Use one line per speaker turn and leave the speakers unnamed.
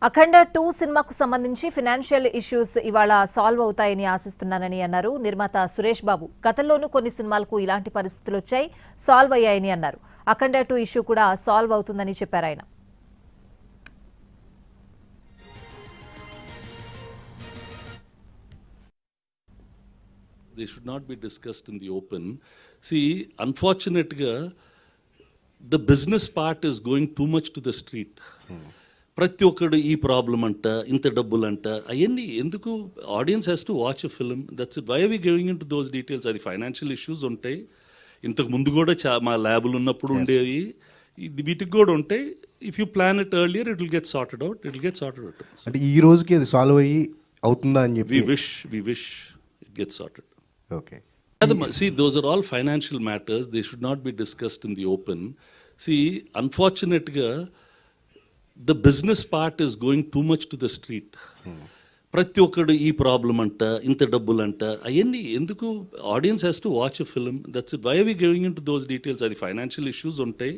అఖండ 2 సినిమాకు సంబంధించి financial issues ఇవాళ సాల్వ్ అవుతాయని ఆశిస్తున్నానని అన్నారు నిర్మాత సురేష్ బాబు. గతంలోనూ కొన్ని సినిమాలకు ఇలాంటి పరిస్థితులు వచ్చాయి, సాల్వ్ అయ్యాయని అన్నారు. అఖండ 2 ఇష్యూ కూడా సాల్వ్ అవుతుందని చెప్పారు ఆయన.
They should not be discussed in the open. See, unfortunately, the business part is going too much to the street. ప్రతి ఒక్కడు ఈ ప్రాబ్లం అంట, ఇంత డబ్బులు అంట, అవన్నీ ఎందుకు? Audience has to watch a film. That's it. Why are we going into those details? అది ఫైనాన్షియల్ ఇష్యూస్ ఉంటాయి, ఇంతకు ముందు కూడా మా ల్యాబులు ఉన్నప్పుడు ఉండేవి, వీటికి కూడా ఉంటాయి. If you plan it earlier it will get sorted out. It will get sorted out.
అంటే ఈ రోజుకి అది సాల్వ్ అయ్యి అవుతుందా అని చెప్పి
we wish it get sorted.
Okay.
See, those are all financial matters. They should not be discussed in the open. See, unfortunately, the business part is going too much to the street. ప్రతి ఒక్కడు ఈ problem అంట, ఇంత డబ్బులు అంట, అవన్నీ ఎందుకు? Audience has to watch a film. That's it. Why are we going into those details? అది ఫైనాన్షియల్ ఇష్యూస్ ఉంటాయి,